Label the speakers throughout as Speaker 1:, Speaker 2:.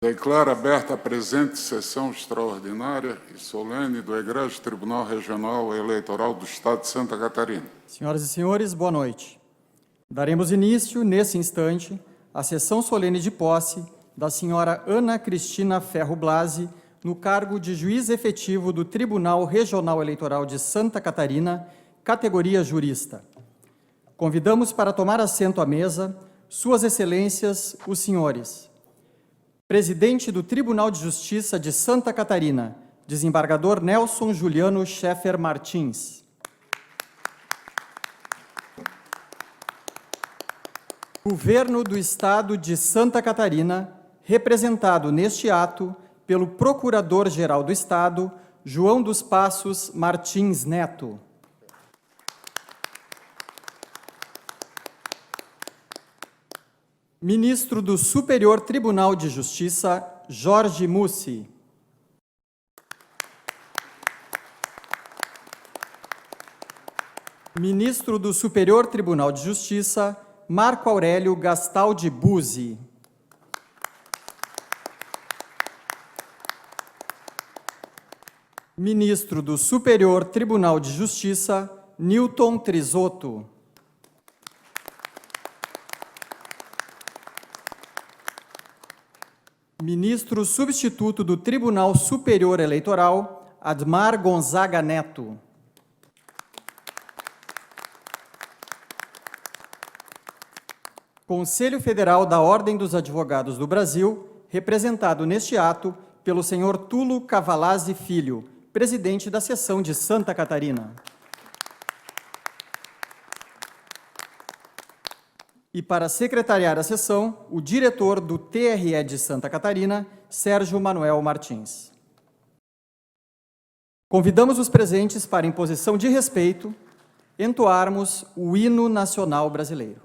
Speaker 1: Declaro aberta a presente sessão extraordinária e solene do Egrégio Tribunal Regional Eleitoral do Estado de Santa Catarina.
Speaker 2: Senhoras e senhores, boa noite. Daremos início, nesse instante, à sessão solene de posse da senhora Ana Cristina Ferro Blasi, no cargo de juiz efetivo do Tribunal Regional Eleitoral de Santa Catarina, categoria jurista. Convidamos para tomar assento à mesa Suas Excelências, os senhores: Presidente do Tribunal de Justiça de Santa Catarina, desembargador Nelson Juliano Scheffer Martins. Governo do Estado de Santa Catarina, representado neste ato pelo Procurador-Geral do Estado, João dos Passos Martins Neto. Ministro do Superior Tribunal de Justiça, Jorge Mussi. Ministro do Superior Tribunal de Justiça, Marco Aurélio Gastaldi Buzzi. Ministro do Superior Tribunal de Justiça, Newton Trisotto. Ministro substituto do Tribunal Superior Eleitoral, Admar Gonzaga Neto. Conselho Federal da Ordem dos Advogados do Brasil, representado neste ato pelo senhor Tulo Cavalazzi Filho, presidente da Seção de Santa Catarina. E para secretariar a sessão, o diretor do TRE de Santa Catarina, Sérgio Manuel Martins. Convidamos os presentes para, em posição de respeito, entoarmos o hino nacional brasileiro.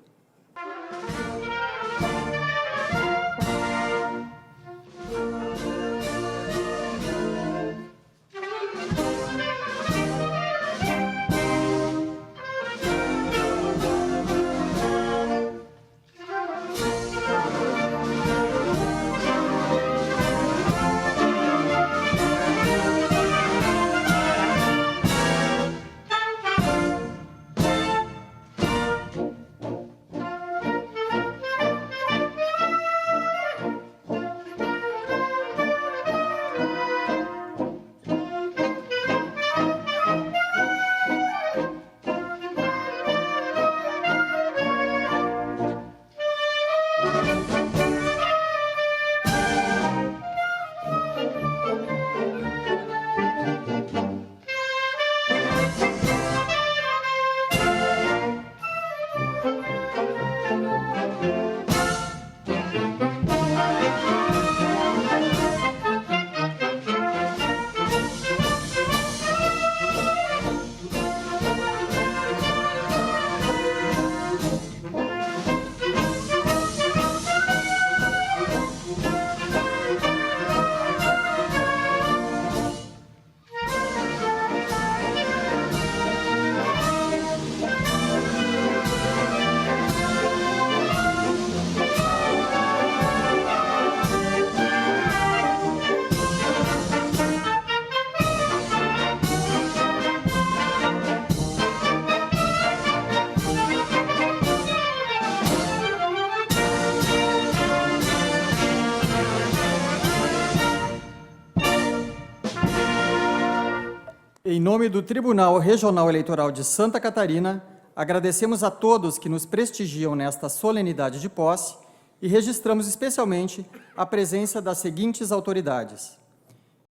Speaker 2: Em nome do Tribunal Regional Eleitoral de Santa Catarina, agradecemos a todos que nos prestigiam nesta solenidade de posse e registramos especialmente a presença das seguintes autoridades: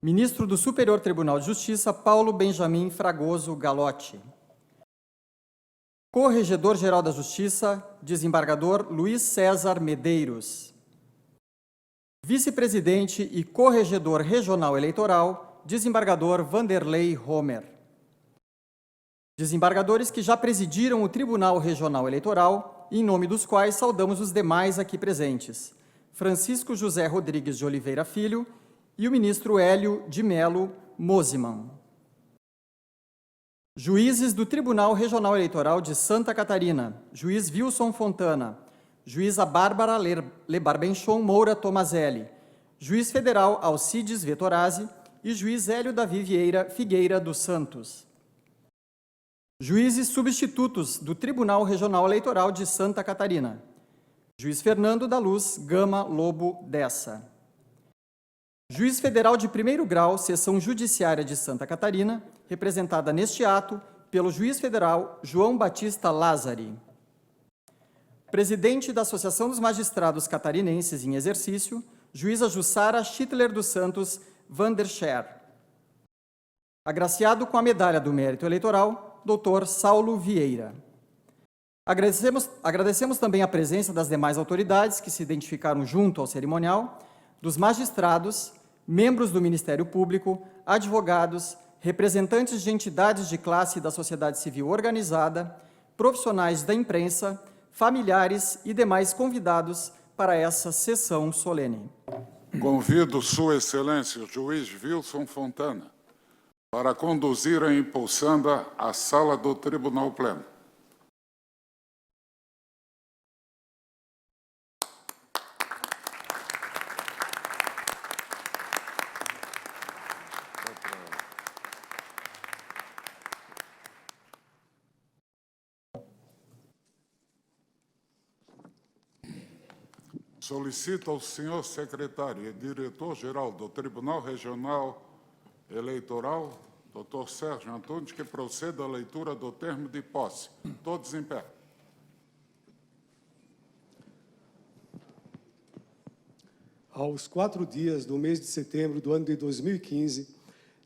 Speaker 2: Ministro do Superior Tribunal de Justiça, Paulo Benjamin Fragoso Galotti. Corregedor-Geral da Justiça, desembargador Luiz César Medeiros. Vice-presidente e corregedor regional eleitoral, desembargador Vanderlei Homer. Desembargadores que já presidiram o Tribunal Regional Eleitoral, em nome dos quais saudamos os demais aqui presentes: Francisco José Rodrigues de Oliveira Filho e o ministro Hélio de Melo Mosiman. Juízes do Tribunal Regional Eleitoral de Santa Catarina: juiz Wilson Fontana, juíza Bárbara Lebarbenchon Moura Tomazelli, Juiz Federal Alcides Vettorazzi e Juiz Hélio Davi Vieira Figueira dos Santos. Juízes substitutos do Tribunal Regional Eleitoral de Santa Catarina. Juiz Fernando da Luz Gama Lobo Dessa. Juiz Federal de Primeiro Grau, Seção Judiciária de Santa Catarina, representada neste ato pelo Juiz Federal João Batista Lázari. Presidente da Associação dos Magistrados Catarinenses em Exercício, Juíza Jussara Schittler dos Santos Vanderscher. Agraciado com a Medalha do Mérito Eleitoral, Dr. Saulo Vieira. Agradecemos também a presença das demais autoridades que se identificaram junto ao cerimonial, dos magistrados, membros do Ministério Público, advogados, representantes de entidades de classe da sociedade civil organizada, profissionais da imprensa, familiares e demais convidados para essa sessão solene.
Speaker 1: Convido Sua Excelência, o juiz Wilson Fontana, para conduzir a impulsanda à sala do Tribunal Pleno. Solicito ao senhor secretário e diretor-geral do Tribunal Regional Eleitoral, Dr. Sérgio Antunes, que proceda à leitura do termo de posse. Todos em pé.
Speaker 3: Aos 4 dias do mês de setembro do ano de 2015,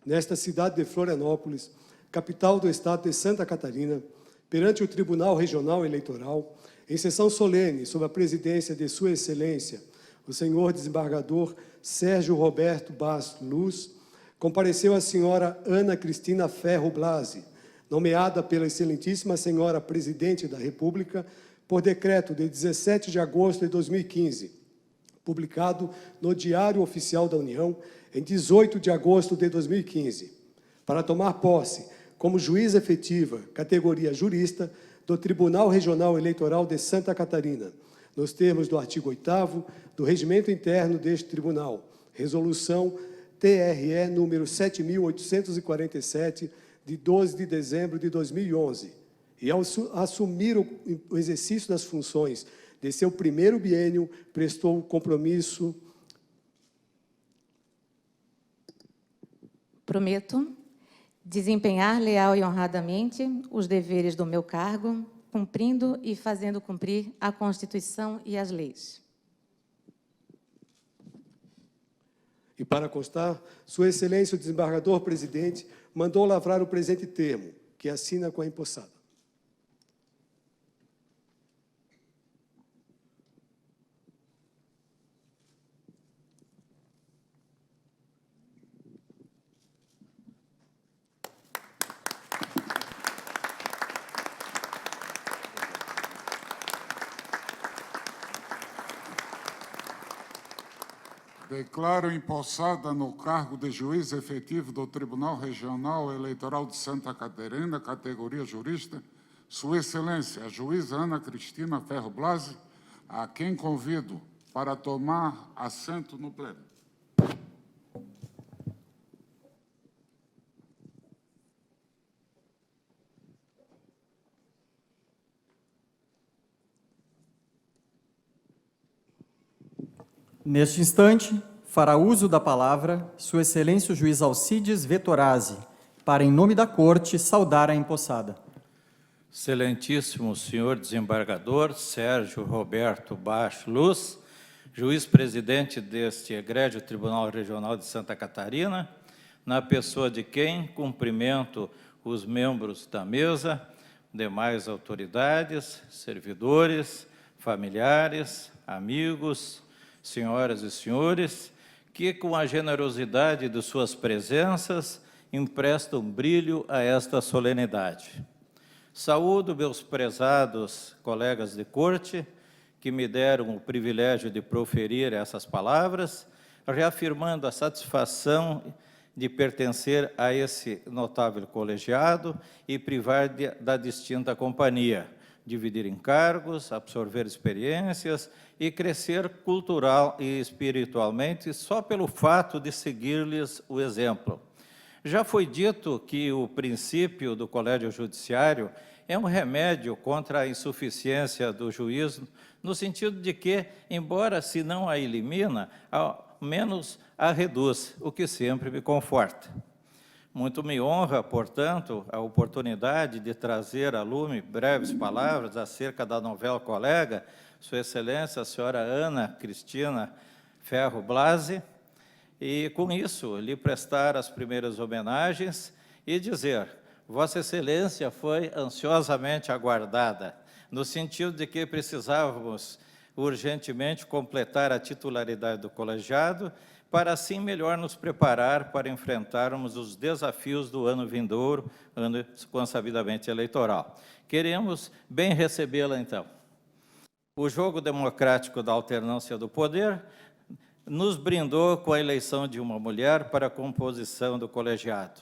Speaker 3: nesta cidade de Florianópolis, capital do estado de Santa Catarina, perante o Tribunal Regional Eleitoral, em sessão solene, sob a presidência de Sua Excelência, o senhor desembargador Sérgio Roberto Bas Luz, compareceu a senhora Ana Cristina Ferro Blasi, nomeada pela excelentíssima senhora Presidente da República, por decreto de 17 de agosto de 2015, publicado no Diário Oficial da União, em 18 de agosto de 2015, para tomar posse como juíza efetiva, categoria jurista, do Tribunal Regional Eleitoral de Santa Catarina, nos termos do artigo 8º do Regimento Interno deste Tribunal, Resolução TRE número 7.847, de 12 de dezembro de 2011, e ao assumir o exercício das funções de seu primeiro biênio, prestou o compromisso.
Speaker 4: Prometo desempenhar leal e honradamente os deveres do meu cargo, cumprindo e fazendo cumprir a Constituição e as leis.
Speaker 3: E para constar, Sua Excelência, o desembargador-presidente, mandou lavrar o presente termo, que assina com a empossada.
Speaker 1: Declaro empossada no cargo de juiz efetivo do Tribunal Regional Eleitoral de Santa Catarina, categoria jurista, Sua Excelência, a juíza Ana Cristina Ferro Blasi, a quem convido para tomar assento no pleno.
Speaker 2: Neste instante, fará uso da palavra Sua Excelência o juiz Alcides Vettorazzi, para, em nome da Corte, saudar a empossada.
Speaker 5: Excelentíssimo senhor desembargador Sérgio Roberto Bas Luz, juiz-presidente deste egrégio Tribunal Regional de Santa Catarina, na pessoa de quem cumprimento os membros da mesa, demais autoridades, servidores, familiares, amigos, senhoras e senhores, que com a generosidade de suas presenças emprestam brilho a esta solenidade. Saúdo meus prezados colegas de corte, que me deram o privilégio de proferir essas palavras, reafirmando a satisfação de pertencer a esse notável colegiado e privar da distinta companhia, dividir encargos, absorver experiências e crescer cultural e espiritualmente só pelo fato de seguir-lhes o exemplo. Já foi dito que o princípio do Colégio Judiciário é um remédio contra a insuficiência do juiz, no sentido de que, embora se não a elimina, ao menos a reduz, o que sempre me conforta. Muito me honra, portanto, a oportunidade de trazer a lume breves palavras acerca da novela colega, Sua Excelência, a senhora Ana Cristina Ferro Blasi, e, com isso, lhe prestar as primeiras homenagens e dizer: Vossa Excelência foi ansiosamente aguardada, no sentido de que precisávamos urgentemente completar a titularidade do colegiado, para assim melhor nos preparar para enfrentarmos os desafios do ano vindouro, ano consabidamente eleitoral. Queremos bem recebê-la, então. O jogo democrático da alternância do poder nos brindou com a eleição de uma mulher para a composição do colegiado.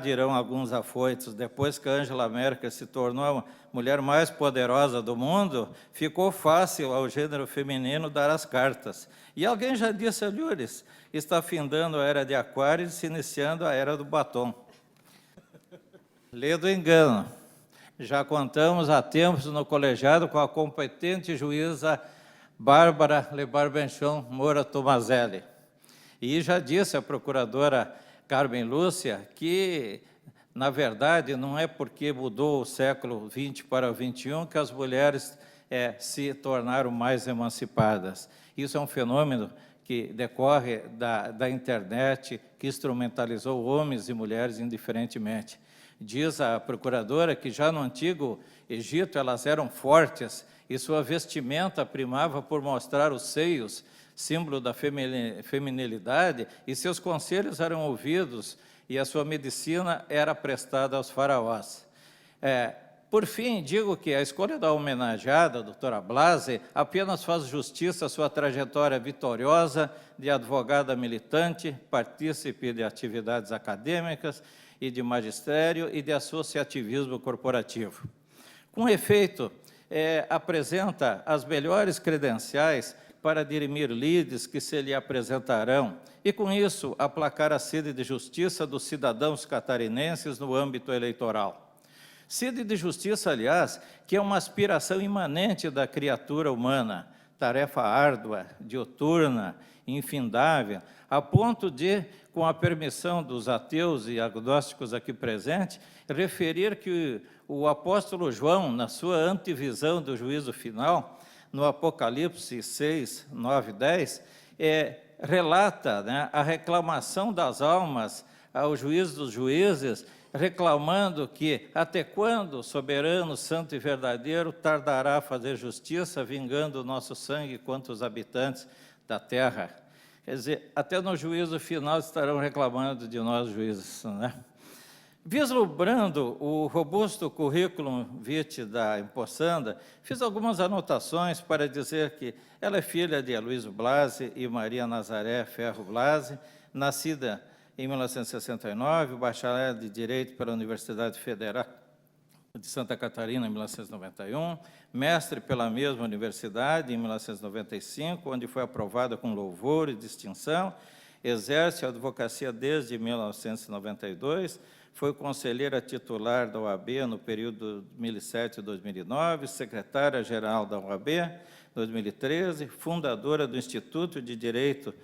Speaker 5: Dirão alguns afoitos, depois que Angela Merkel se tornou a mulher mais poderosa do mundo, ficou fácil ao gênero feminino dar as cartas. E alguém já disse, Alhures, está findando a era de Aquário e se iniciando a era do batom. Lê do engano. Já contamos há tempos no colegiado com a competente juíza Bárbara Lebarbenchon Moura Tomazelli. E já disse a procuradora Carmen Lúcia que, na verdade, não é porque mudou o século XX para o XXI que as mulheres se tornaram mais emancipadas. Isso é um fenômeno que decorre da internet, que instrumentalizou homens e mulheres indiferentemente. Diz a procuradora que já no antigo Egito elas eram fortes e sua vestimenta primava por mostrar os seios, símbolo da feminilidade, e seus conselhos eram ouvidos e a sua medicina era prestada aos faraós. Por fim, digo que a escolha da homenageada, a doutora Blasi, apenas faz justiça à sua trajetória vitoriosa de advogada militante, partícipe de atividades acadêmicas e de magistério e de associativismo corporativo. Com efeito, apresenta as melhores credenciais para dirimir lides que se lhe apresentarão e, com isso, aplacar a sede de justiça dos cidadãos catarinenses no âmbito eleitoral. Sede de justiça, aliás, que é uma aspiração imanente da criatura humana, tarefa árdua, dioturna, infindável, a ponto de, com a permissão dos ateus e agnósticos aqui presentes, referir que o apóstolo João, na sua antevisão do juízo final, no Apocalipse 6, 9 e 10, relata, né, a reclamação das almas ao juiz dos juízes, reclamando que até quando o soberano, santo e verdadeiro tardará a fazer justiça, vingando o nosso sangue contra os habitantes da terra. Quer dizer, até no juízo final estarão reclamando de nós, juízes, né? Vislumbrando o robusto currículo vitae da empossanda, fiz algumas anotações para dizer que ela é filha de Aloysio Blasi e Maria Nazaré Ferro Blasi, nascida em 1969, bacharel de Direito pela Universidade Federal de Santa Catarina, em 1991, mestre pela mesma universidade, em 1995, onde foi aprovada com louvor e distinção, exerce a advocacia desde 1992, foi conselheira titular da OAB no período de 2007 e 2009, secretária-geral da OAB, 2013, fundadora do Instituto de Direito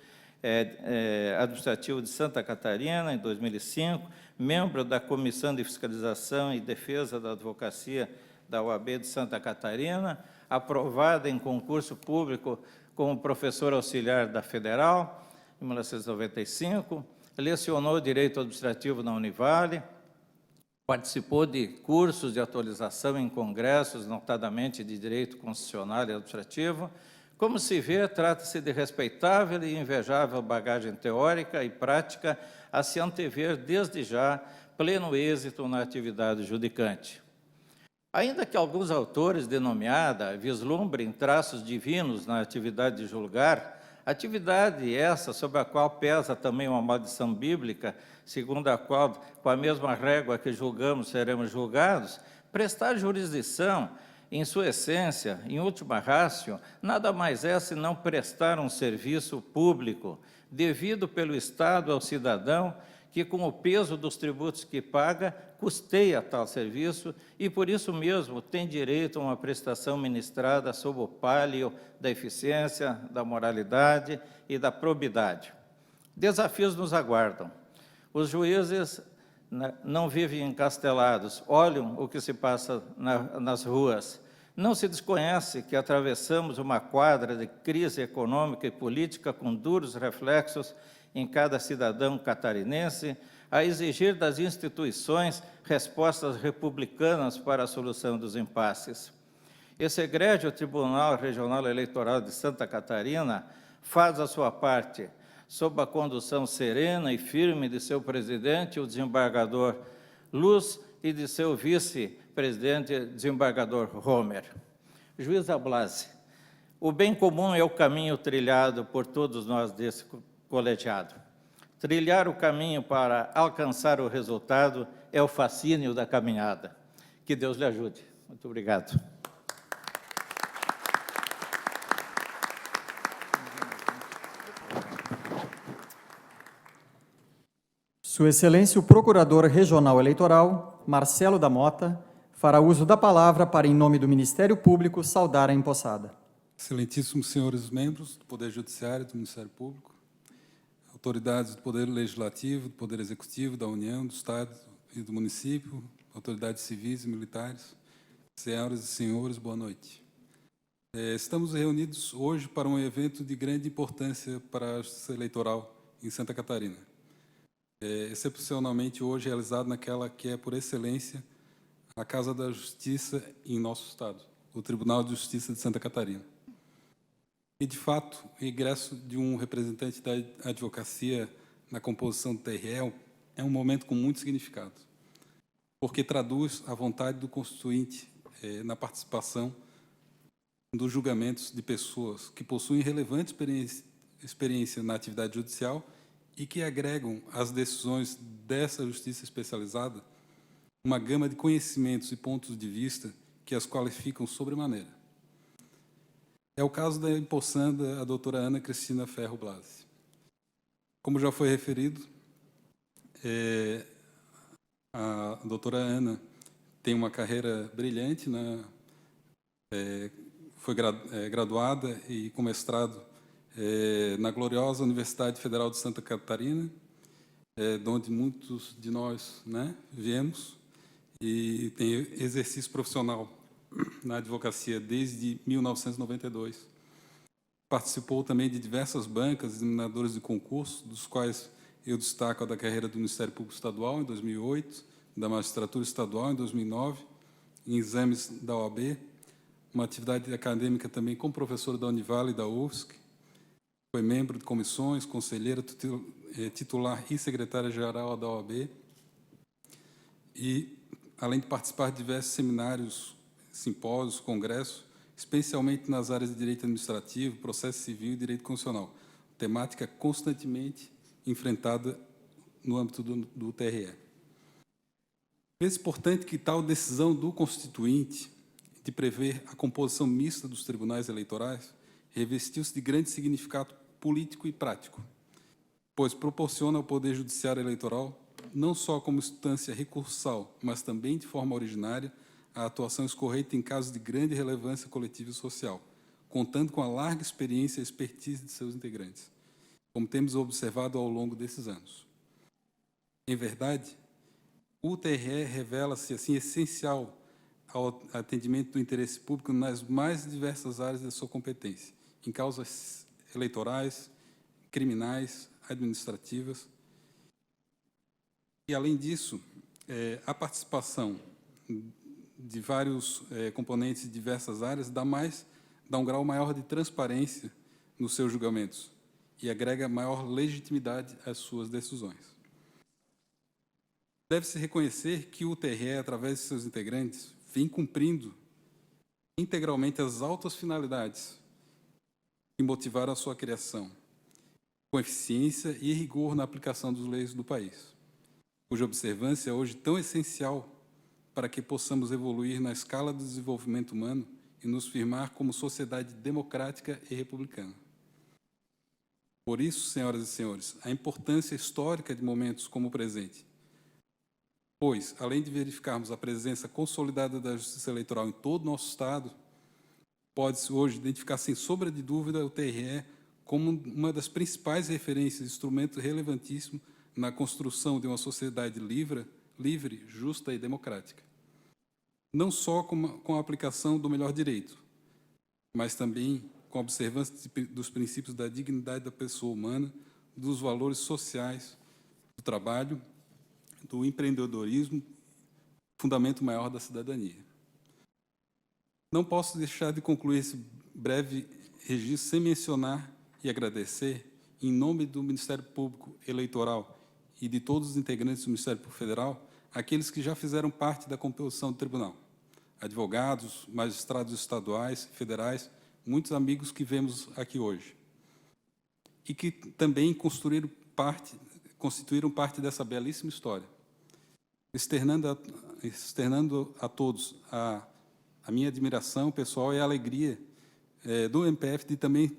Speaker 5: Administrativo de Santa Catarina, em 2005, membro da Comissão de Fiscalização e Defesa da Advocacia da OAB de Santa Catarina, aprovada em concurso público como professor auxiliar da Federal, em 1995, lecionou Direito Administrativo na Univale, participou de cursos de atualização em congressos, notadamente de Direito Constitucional e Administrativo. Como se vê, trata-se de respeitável e invejável bagagem teórica e prática a se antever desde já pleno êxito na atividade judicante. Ainda que alguns autores de nomeada vislumbrem traços divinos na atividade de julgar, atividade essa sobre a qual pesa também uma maldição bíblica, segundo a qual, com a mesma régua que julgamos, seremos julgados, prestar jurisdição em sua essência, em última ratio, nada mais é senão prestar um serviço público devido pelo Estado ao cidadão que, com o peso dos tributos que paga, custeia tal serviço e, por isso mesmo, tem direito a uma prestação ministrada sob o pálio da eficiência, da moralidade e da probidade. Desafios nos aguardam. Os juízes não vivem encastelados, olham o que se passa nas ruas. Não se desconhece que atravessamos uma quadra de crise econômica e política com duros reflexos em cada cidadão catarinense, a exigir das instituições respostas republicanas para a solução dos impasses. Esse egrégio Tribunal Regional Eleitoral de Santa Catarina faz a sua parte, sob a condução serena e firme de seu presidente, o desembargador Luz, e de seu vice-presidente, desembargador Romer. Juiz Ablasi, o bem comum é o caminho trilhado por todos nós desse colegiado. Trilhar o caminho para alcançar o resultado é o fascínio da caminhada. Que Deus lhe ajude. Muito obrigado.
Speaker 2: Sua Excelência, o Procurador Regional Eleitoral, Marcelo da Mota, fará uso da palavra para, em nome do Ministério Público, saudar a empossada.
Speaker 6: Excelentíssimos senhores membros do Poder Judiciário e do Ministério Público, autoridades do Poder Legislativo, do Poder Executivo, da União, do Estado e do município, autoridades civis e militares, senhoras e senhores, boa noite. Estamos reunidos hoje para um evento de grande importância para a justiça eleitoral em Santa Catarina. Excepcionalmente hoje realizado naquela que é, por excelência, a Casa da Justiça em nosso Estado, o Tribunal de Justiça de Santa Catarina. E, de fato, o ingresso de um representante da advocacia na composição do TRE é um momento com muito significado, porque traduz a vontade do Constituinte na participação dos julgamentos de pessoas que possuem relevante experiência na atividade judicial e que agregam às decisões dessa justiça especializada uma gama de conhecimentos e pontos de vista que as qualificam sobremaneira. É o caso da empossanda a doutora Ana Cristina Ferro Blasi. Como já foi referido, a doutora Ana tem uma carreira brilhante, né? Foi graduada e com mestrado na gloriosa Universidade Federal de Santa Catarina, de onde muitos de nós, né, viemos, e tem exercício profissional na advocacia desde 1992. Participou também de diversas bancas examinadores de concurso, dos quais eu destaco a da carreira do Ministério Público Estadual, em 2008, da Magistratura Estadual, em 2009, em exames da OAB, uma atividade acadêmica também como professora da Univale e da UFSC, foi membro de comissões, conselheira titular e secretária-geral da OAB, e, além de participar de diversos seminários, simpósios, congressos, especialmente nas áreas de direito administrativo, processo civil e direito constitucional, temática constantemente enfrentada no âmbito do TRE. É importante que tal decisão do Constituinte de prever a composição mista dos tribunais eleitorais revestiu-se de grande significado político e prático, pois proporciona ao Poder Judiciário Eleitoral, não só como instância recursal, mas também de forma originária, a atuação escorreita em casos de grande relevância coletiva e social, contando com a larga experiência e expertise de seus integrantes, como temos observado ao longo desses anos. Em verdade, o TRE revela-se, assim, essencial ao atendimento do interesse público nas mais diversas áreas da sua competência, em causas eleitorais, criminais, administrativas. E, além disso, a participação de vários componentes de diversas áreas dá um grau maior de transparência nos seus julgamentos e agrega maior legitimidade às suas decisões. Deve-se reconhecer que o TRE, através de seus integrantes, vem cumprindo integralmente as altas finalidades que motivaram a sua criação, com eficiência e rigor na aplicação das leis do país, cuja observância é hoje tão essencial para que possamos evoluir na escala do desenvolvimento humano e nos firmar como sociedade democrática e republicana. Por isso, senhoras e senhores, a importância histórica de momentos como o presente, pois, além de verificarmos a presença consolidada da Justiça Eleitoral em todo o nosso Estado, pode-se hoje identificar, sem sombra de dúvida, o TRE como uma das principais referências, instrumento relevantíssimo na construção de uma sociedade livre, justa e democrática. Não só com a aplicação do melhor direito, mas também com a observância dos princípios da dignidade da pessoa humana, dos valores sociais, do trabalho, do empreendedorismo, fundamento maior da cidadania. Não posso deixar de concluir esse breve registro sem mencionar e agradecer, em nome do Ministério Público Eleitoral e de todos os integrantes do Ministério Público Federal, aqueles que já fizeram parte da composição do tribunal, advogados, magistrados estaduais, federais, muitos amigos que vemos aqui hoje, e que também constituíram parte dessa belíssima história, externando a todos a minha admiração pessoal e a alegria do MPF de também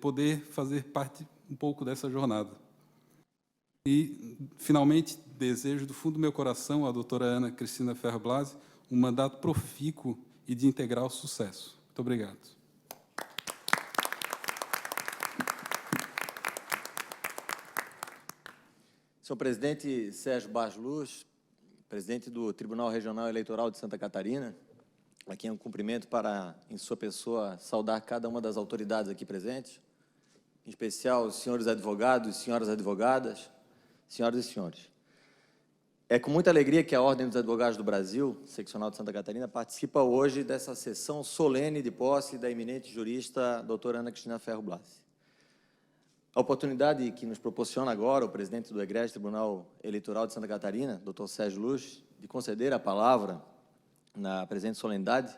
Speaker 6: poder fazer parte um pouco dessa jornada. E, finalmente, desejo do fundo do meu coração à doutora Ana Cristina Ferro Blasi um mandato profícuo e de integral sucesso. Muito obrigado.
Speaker 7: Senhor presidente Sérgio Baixo Luz, presidente do Tribunal Regional Eleitoral de Santa Catarina, a quem eu cumprimento para, em sua pessoa, saudar cada uma das autoridades aqui presentes, em especial os senhores advogados e senhoras advogadas, senhoras e senhores. É com muita alegria que a Ordem dos Advogados do Brasil, seccional de Santa Catarina, participa hoje dessa sessão solene de posse da eminente jurista doutora Ana Cristina Ferro Blasi. A oportunidade que nos proporciona agora o presidente do Egrégio Tribunal Eleitoral de Santa Catarina, doutor Sérgio Luz, de conceder a palavra na presente solenidade,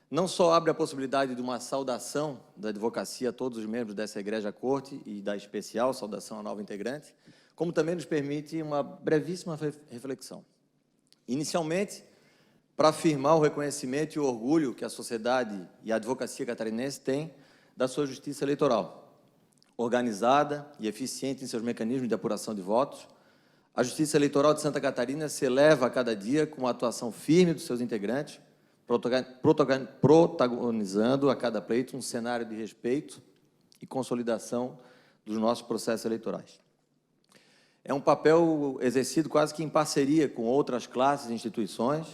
Speaker 7: não só abre a possibilidade de uma saudação da advocacia a todos os membros dessa Egrégia Corte e da especial saudação à nova integrante, como também nos permite uma brevíssima reflexão. Inicialmente, para afirmar o reconhecimento e o orgulho que a sociedade e a advocacia catarinense têm da sua justiça eleitoral. Organizada e eficiente em seus mecanismos de apuração de votos, a Justiça Eleitoral de Santa Catarina se eleva a cada dia com a atuação firme dos seus integrantes, protagonizando a cada pleito um cenário de respeito e consolidação dos nossos processos eleitorais. É um papel exercido quase que em parceria com outras classes e instituições,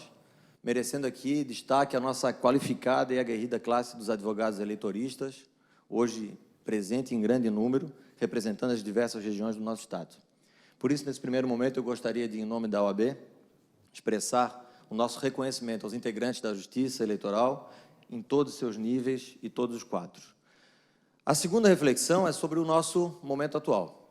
Speaker 7: merecendo aqui destaque a nossa qualificada e aguerrida classe dos advogados eleitoristas, hoje presente em grande número, representando as diversas regiões do nosso Estado. Por isso, nesse primeiro momento, eu gostaria de, em nome da OAB, expressar o nosso reconhecimento aos integrantes da Justiça Eleitoral em todos os seus níveis e todos os quadros. A segunda reflexão é sobre o nosso momento atual.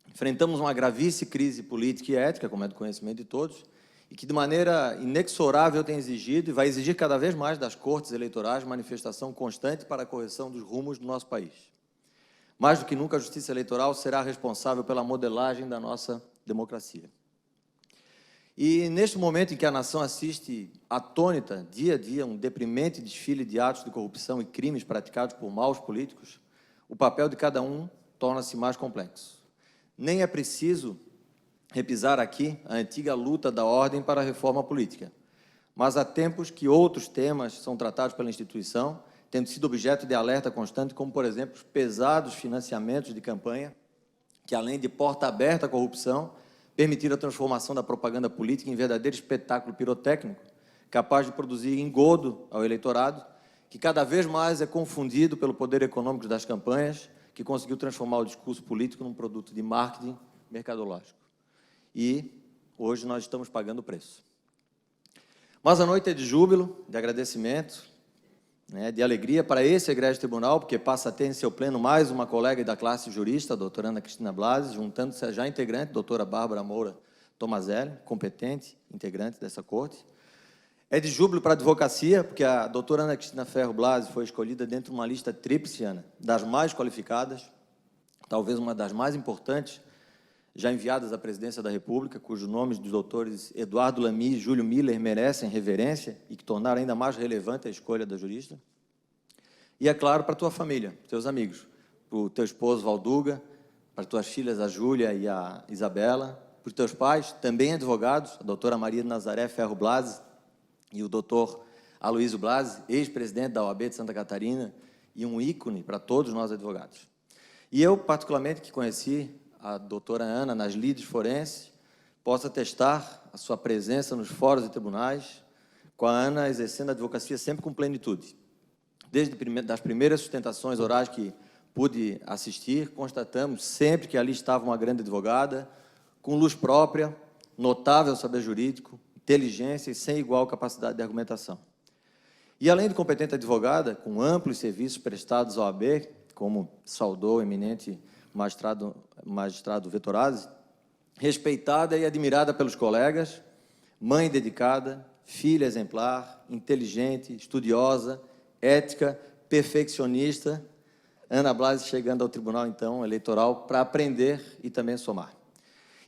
Speaker 7: Enfrentamos uma gravíssima crise política e ética, como é do conhecimento de todos, e que, de maneira inexorável, tem exigido e vai exigir cada vez mais das cortes eleitorais manifestação constante para a correção dos rumos do nosso país. Mais do que nunca, a Justiça Eleitoral será responsável pela modelagem da nossa democracia. E, neste momento em que a nação assiste atônita, dia a dia, um deprimente desfile de atos de corrupção e crimes praticados por maus políticos, o papel de cada um torna-se mais complexo. Nem é preciso repisar aqui a antiga luta da ordem para a reforma política, mas há tempos que outros temas são tratados pela instituição, tendo sido objeto de alerta constante, como, por exemplo, os pesados financiamentos de campanha, que, além de porta aberta à corrupção, permitiram a transformação da propaganda política em verdadeiro espetáculo pirotécnico, capaz de produzir engodo ao eleitorado, que cada vez mais é confundido pelo poder econômico das campanhas, que conseguiu transformar o discurso político num produto de marketing mercadológico. E hoje nós estamos pagando o preço. Mas a noite é de júbilo, de agradecimento, de alegria para esse egrégio tribunal, porque passa a ter em seu pleno mais uma colega da classe jurista, a doutora Ana Cristina Blasi, juntando-se a já integrante, doutora Bárbara Moura Tomazelli, competente integrante dessa corte. É de júbilo para a advocacia, porque a doutora Ana Cristina Ferro Blasi foi escolhida dentro de uma lista tríplice, das mais qualificadas, talvez uma das mais importantes já enviadas à Presidência da República, cujos nomes dos doutores Eduardo Lamy e Júlio Miller merecem reverência e que tornaram ainda mais relevante a escolha da jurista. E, é claro, para a tua família, teus amigos, para o teu esposo Valduga, para as tuas filhas, a Júlia e a Isabela, para os teus pais, também advogados, a doutora Maria Nazaré Ferro Blasi e o doutor Aloysio Blasi, ex-presidente da OAB de Santa Catarina, e um ícone para todos nós advogados. E eu, particularmente, que conheci a doutora Ana nas lides forenses, posso atestar a sua presença nos fóruns e tribunais, com a Ana exercendo a advocacia sempre com plenitude. Desde das primeiras sustentações orais que pude assistir, constatamos sempre que ali estava uma grande advogada, com luz própria, notável saber jurídico, inteligência e sem igual capacidade de argumentação. E, além de competente advogada, com amplos serviços prestados à OAB, como saudou o eminente magistrado Vettorazzi, respeitada e admirada pelos colegas, mãe dedicada, filha exemplar, inteligente, estudiosa, ética, perfeccionista, Ana Blasi chegando ao Tribunal, então, Eleitoral para aprender e também somar.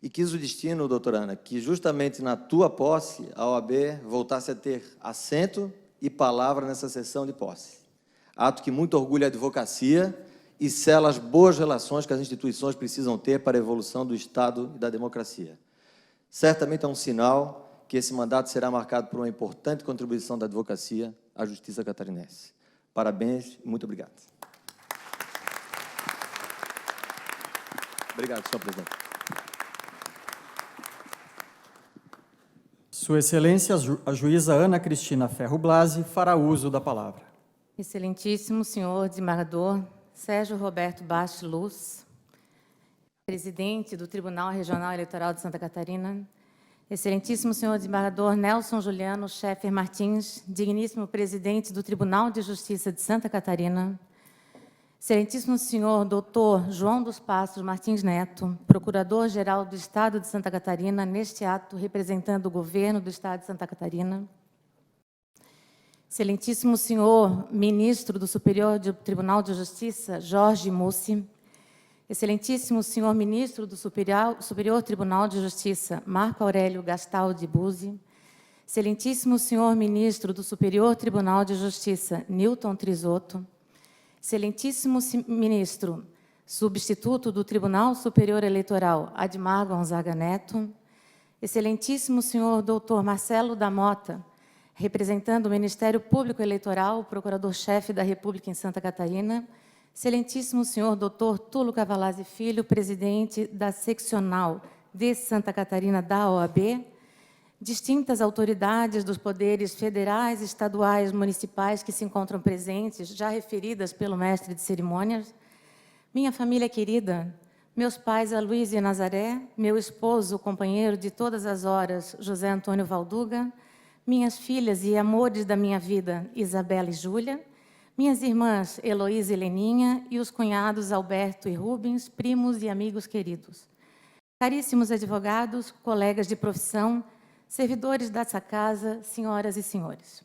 Speaker 7: E quis o destino, doutora Ana, que justamente na tua posse, a OAB voltasse a ter assento e palavra nessa sessão de posse. Ato que muito orgulha a advocacia e sela as boas relações que as instituições precisam ter para a evolução do Estado e da democracia. Certamente é um sinal que esse mandato será marcado por uma importante contribuição da advocacia à justiça catarinense. Parabéns e muito obrigado. Obrigado, senhor presidente.
Speaker 2: Sua Excelência, a juíza Ana Cristina Ferro Blasi, fará uso da palavra.
Speaker 4: Excelentíssimo senhor desembargador Sérgio Roberto Bache Luz, presidente do Tribunal Regional Eleitoral de Santa Catarina, excelentíssimo senhor desembargador Nelson Juliano Scheffer Martins, digníssimo presidente do Tribunal de Justiça de Santa Catarina, excelentíssimo senhor doutor João dos Passos Martins Neto, procurador-geral do Estado de Santa Catarina, neste ato representando o governo do Estado de Santa Catarina, excelentíssimo senhor ministro do Superior Tribunal de Justiça, Jorge Mussi, excelentíssimo senhor ministro do Superior Tribunal de Justiça, Marco Aurélio Gastaldi Buzzi, excelentíssimo senhor ministro do Superior Tribunal de Justiça, Newton Trisotto, excelentíssimo ministro substituto do Tribunal Superior Eleitoral, Admar Gonzaga Neto, excelentíssimo senhor doutor Marcelo da Mota, representando o Ministério Público Eleitoral, procurador-chefe da República em Santa Catarina, excelentíssimo senhor doutor Tulo Cavalazzi Filho, presidente da seccional de Santa Catarina da OAB, distintas autoridades dos poderes federais, estaduais, municipais que se encontram presentes, já referidas pelo mestre de cerimônias, minha família querida, meus pais Aloysio e Nazaré, meu esposo, companheiro de todas as horas, José Antônio Valduga, minhas filhas e amores da minha vida, Isabela e Júlia, minhas irmãs Heloísa e Leninha e os cunhados Alberto e Rubens, primos e amigos queridos. Caríssimos advogados, colegas de profissão, servidores dessa casa, senhoras e senhores.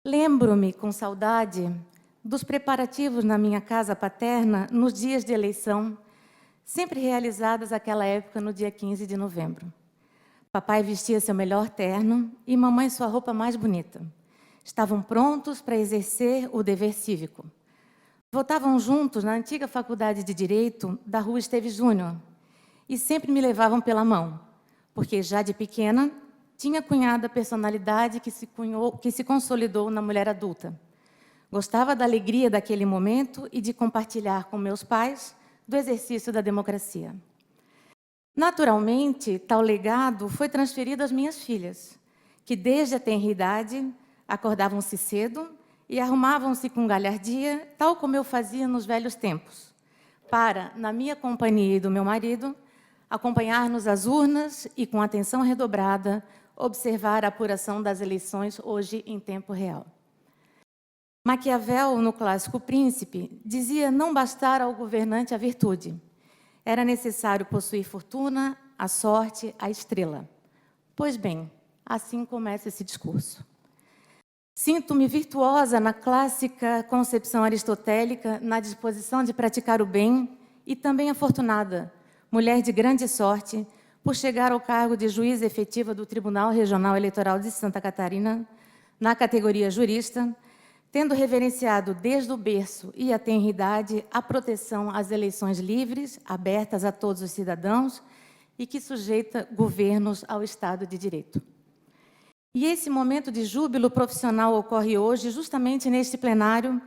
Speaker 4: Lembro-me com saudade dos preparativos na minha casa paterna nos dias de eleição, sempre realizados naquela época no dia 15 de novembro. Papai vestia seu melhor terno e mamãe sua roupa mais bonita. Estavam prontos para exercer o dever cívico. Votavam juntos na antiga Faculdade de Direito da Rua Esteves Júnior e sempre me levavam pela mão, porque já de pequena tinha cunhado a personalidade que se consolidou na mulher adulta. Gostava da alegria daquele momento e de compartilhar com meus pais do exercício da democracia. Naturalmente, tal legado foi transferido às minhas filhas, que desde a tenra idade acordavam-se cedo e arrumavam-se com galhardia, tal como eu fazia nos velhos tempos, para, na minha companhia e do meu marido, acompanhar-nos às urnas e, com atenção redobrada, observar a apuração das eleições hoje em tempo real. Maquiavel, no clássico Príncipe, dizia não bastar ao governante a virtude. Era necessário possuir fortuna, a sorte, a estrela. Pois bem, assim começa esse discurso. Sinto-me virtuosa na clássica concepção aristotélica, na disposição de praticar o bem, e também afortunada, mulher de grande sorte, por chegar ao cargo de juiz efetiva do Tribunal Regional Eleitoral de Santa Catarina, na categoria jurista, tendo reverenciado desde o berço e a tenridade a proteção às eleições livres, abertas a todos os cidadãos e que sujeita governos ao Estado de Direito. E esse momento de júbilo profissional ocorre hoje justamente neste plenário,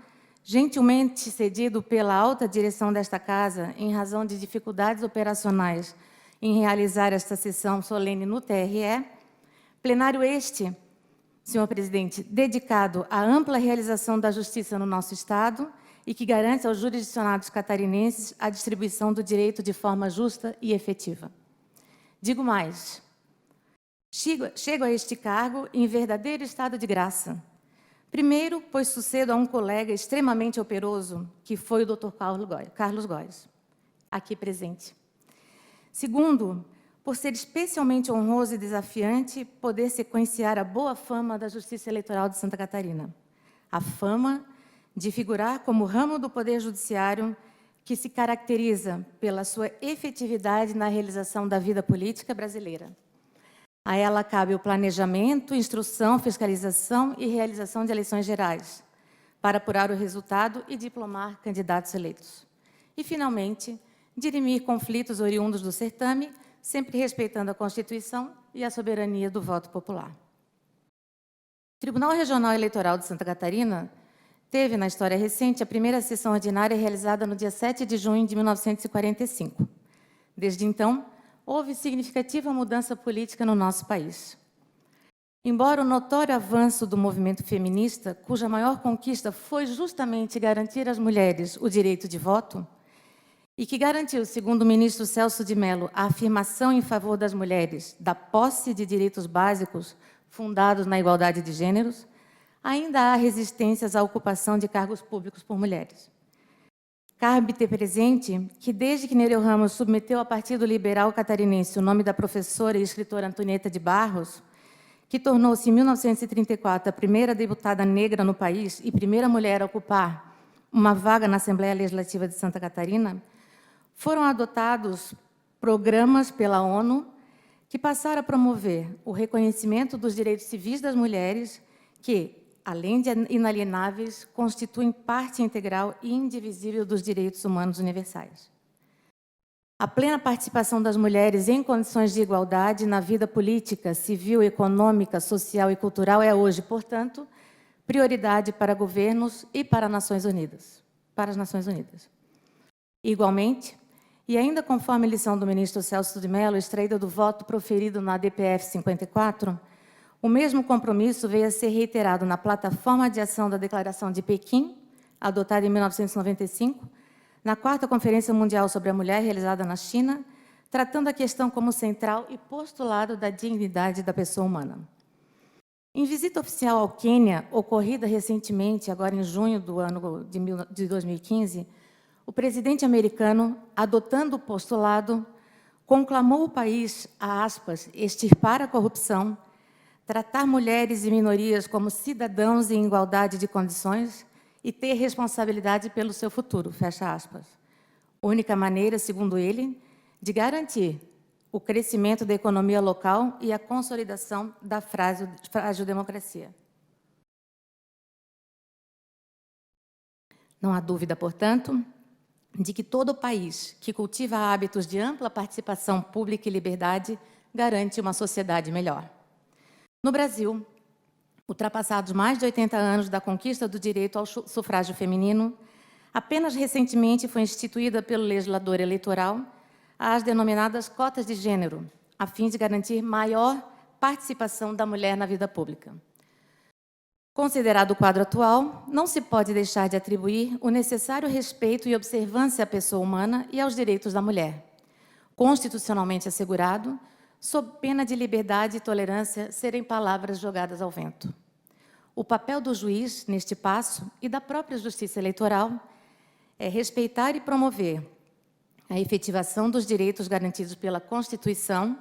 Speaker 4: gentilmente cedido pela alta direção desta Casa, em razão de dificuldades operacionais em realizar esta sessão solene no TRE, plenário este, senhor presidente, dedicado à ampla realização da justiça no nosso Estado e que garante aos jurisdicionados catarinenses a distribuição do direito de forma justa e efetiva. Digo mais, chego a este cargo em verdadeiro estado de graça. Primeiro, pois sucedo a um colega extremamente operoso, que foi o Dr. Carlos Góes, aqui presente. Segundo, por ser especialmente honroso e desafiante poder sequenciar a boa fama da Justiça Eleitoral de Santa Catarina. A fama de figurar como ramo do Poder Judiciário que se caracteriza pela sua efetividade na realização da vida política brasileira. A ela cabe o planejamento, instrução, fiscalização e realização de eleições gerais, para apurar o resultado e diplomar candidatos eleitos. E, finalmente, dirimir conflitos oriundos do certame, sempre respeitando a Constituição e a soberania do voto popular. O Tribunal Regional Eleitoral de Santa Catarina teve, na história recente, a primeira sessão ordinária realizada no dia 7 de junho de 1945. Desde então, houve significativa mudança política no nosso país. Embora o notório avanço do movimento feminista, cuja maior conquista foi justamente garantir às mulheres o direito de voto, e que garantiu, segundo o ministro Celso de Mello, a afirmação em favor das mulheres da posse de direitos básicos fundados na igualdade de gêneros, ainda há resistências à ocupação de cargos públicos por mulheres. Cabe ter presente que, desde que Nereu Ramos submeteu ao Partido Liberal Catarinense o nome da professora e escritora Antonieta de Barros, que tornou-se, em 1934, a primeira deputada negra no país e primeira mulher a ocupar uma vaga na Assembleia Legislativa de Santa Catarina, foram adotados programas pela ONU que passaram a promover o reconhecimento dos direitos civis das mulheres, que, além de inalienáveis, constituem parte integral e indivisível dos direitos humanos universais. A plena participação das mulheres em condições de igualdade na vida política, civil, econômica, social e cultural é hoje, portanto, prioridade para governos e para as Nações Unidas. Igualmente, e ainda conforme a lição do ministro Celso de Mello, extraída do voto proferido na DPF 54, o mesmo compromisso veio a ser reiterado na Plataforma de Ação da Declaração de Pequim, adotada em 1995, na 4ª Conferência Mundial sobre a Mulher, realizada na China, tratando a questão como central e postulado da dignidade da pessoa humana. Em visita oficial ao Quênia, ocorrida recentemente, agora em junho do ano de 2015, o presidente americano, adotando o postulado, conclamou o país a, aspas, extirpar a corrupção, tratar mulheres e minorias como cidadãos em igualdade de condições e ter responsabilidade pelo seu futuro, fecha aspas. Única maneira, segundo ele, de garantir o crescimento da economia local e a consolidação da frágil democracia. Não há dúvida, portanto, de que todo país que cultiva hábitos de ampla participação pública e liberdade garante uma sociedade melhor. No Brasil, ultrapassados mais de 80 anos da conquista do direito ao sufrágio feminino, apenas recentemente foi instituída pelo legislador eleitoral as denominadas cotas de gênero, a fim de garantir maior participação da mulher na vida pública. Considerado o quadro atual, não se pode deixar de atribuir o necessário respeito e observância à pessoa humana e aos direitos da mulher, constitucionalmente assegurado, sob pena de liberdade e tolerância serem palavras jogadas ao vento. O papel do juiz, neste passo, e da própria Justiça Eleitoral, é respeitar e promover a efetivação dos direitos garantidos pela Constituição,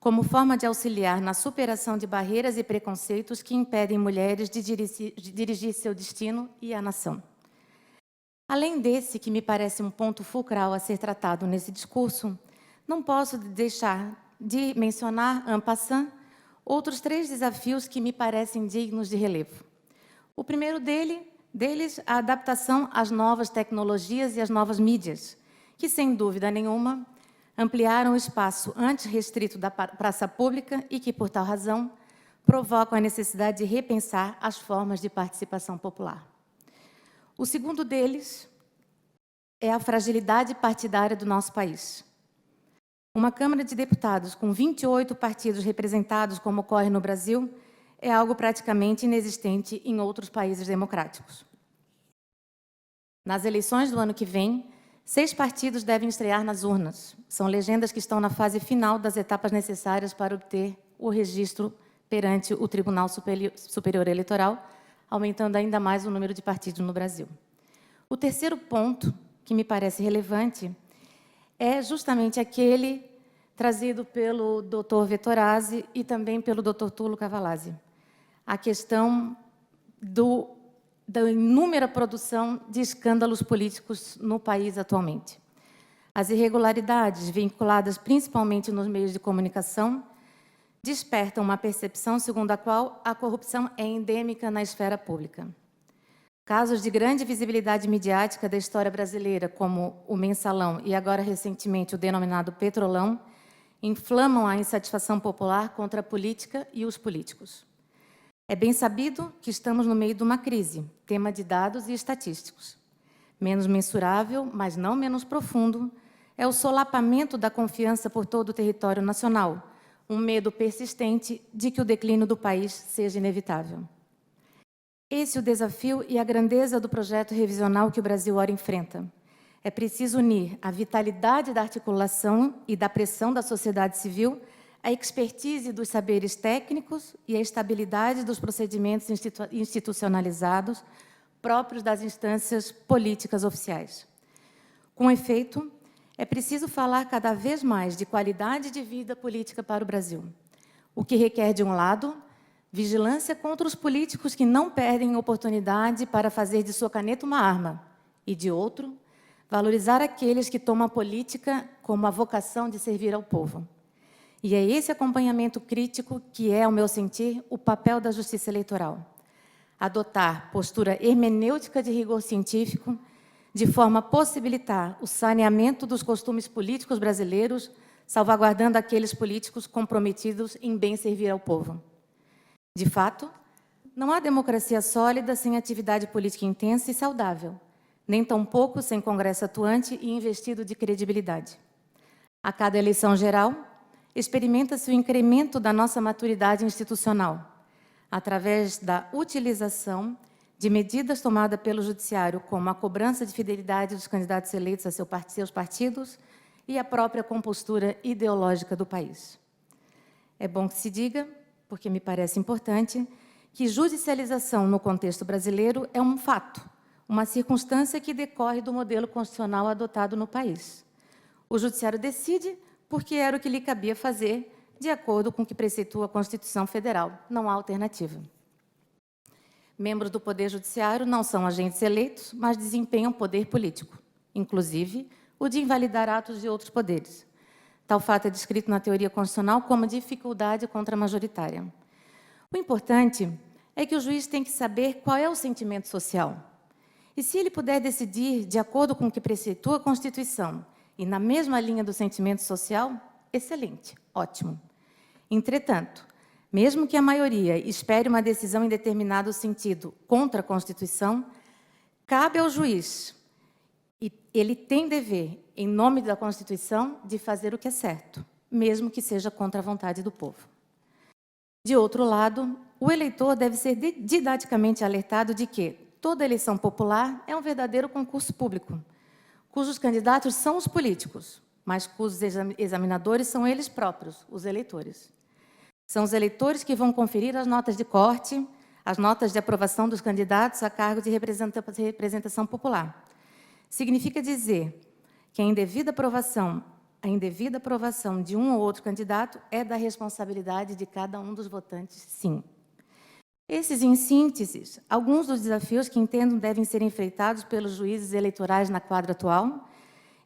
Speaker 4: como forma de auxiliar na superação de barreiras e preconceitos que impedem mulheres de dirigir seu destino e a nação. Além desse, que me parece um ponto fulcral a ser tratado nesse discurso, não posso deixar de mencionar, en passant, outros 3 desafios que me parecem dignos de relevo. O primeiro deles, a adaptação às novas tecnologias e às novas mídias, que, sem dúvida nenhuma, ampliaram o espaço antes restrito da praça pública e que, por tal razão, provocam a necessidade de repensar as formas de participação popular. O segundo deles é a fragilidade partidária do nosso país. Uma Câmara de Deputados com 28 partidos representados, como ocorre no Brasil, é algo praticamente inexistente em outros países democráticos. Nas eleições do ano que vem, 6 partidos devem estrear nas urnas. São legendas que estão na fase final das etapas necessárias para obter o registro perante o Tribunal Superior Eleitoral, aumentando ainda mais o número de partidos no Brasil. O terceiro ponto, que me parece relevante, é justamente aquele trazido pelo Dr. Vettorazzi e também pelo Dr. Tulio Cavalazzi. A questão da inúmera produção de escândalos políticos no país atualmente. As irregularidades vinculadas principalmente nos meios de comunicação despertam uma percepção segundo a qual a corrupção é endêmica na esfera pública. Casos de grande visibilidade midiática da história brasileira, como o Mensalão e agora recentemente o denominado Petrolão, inflamam a insatisfação popular contra a política e os políticos. É bem sabido que estamos no meio de uma crise, tema de dados e estatísticos. Menos mensurável, mas não menos profundo, é o solapamento da confiança por todo o território nacional, um medo persistente de que o declínio do país seja inevitável. Esse é o desafio e a grandeza do projeto revisional que o Brasil ora enfrenta. É preciso unir a vitalidade da articulação e da pressão da sociedade civil, a expertise dos saberes técnicos e a estabilidade dos procedimentos institucionalizados próprios das instâncias políticas oficiais. Com efeito, é preciso falar cada vez mais de qualidade de vida política para o Brasil, o que requer, de um lado, vigilância contra os políticos que não perdem oportunidade para fazer de sua caneta uma arma, e, de outro, valorizar aqueles que tomam a política como a vocação de servir ao povo. E é esse acompanhamento crítico que é, ao meu sentir, o papel da Justiça Eleitoral. Adotar postura hermenêutica de rigor científico, de forma a possibilitar o saneamento dos costumes políticos brasileiros, salvaguardando aqueles políticos comprometidos em bem servir ao povo. De fato, não há democracia sólida sem atividade política intensa e saudável, nem tampouco sem Congresso atuante e investido de credibilidade. A cada eleição geral, experimenta-se o incremento da nossa maturidade institucional, através da utilização de medidas tomadas pelo Judiciário, como a cobrança de fidelidade dos candidatos eleitos a seus partidos e a própria compostura ideológica do país. É bom que se diga, porque me parece importante, que judicialização no contexto brasileiro é um fato, uma circunstância que decorre do modelo constitucional adotado no país. O Judiciário decide porque era o que lhe cabia fazer, de acordo com o que preceitua a Constituição Federal. Não há alternativa. Membros do Poder Judiciário não são agentes eleitos, mas desempenham poder político, inclusive o de invalidar atos de outros poderes. Tal fato é descrito na teoria constitucional como dificuldade contra-majoritária. O importante é que o juiz tem que saber qual é o sentimento social. E se ele puder decidir de acordo com o que preceitua a Constituição e na mesma linha do sentimento social, excelente, ótimo. Entretanto, mesmo que a maioria espere uma decisão em determinado sentido contra a Constituição, cabe ao juiz, e ele tem dever, em nome da Constituição, de fazer o que é certo, mesmo que seja contra a vontade do povo. De outro lado, o eleitor deve ser didaticamente alertado de que toda eleição popular é um verdadeiro concurso público, cujos candidatos são os políticos, mas cujos examinadores são eles próprios, os eleitores. São os eleitores que vão conferir as notas de corte, as notas de aprovação dos candidatos a cargo de representação popular. Significa dizer que a indevida aprovação de um ou outro candidato é da responsabilidade de cada um dos votantes, sim. Esses, em síntese, alguns dos desafios que entendo devem ser enfrentados pelos juízes eleitorais na quadra atual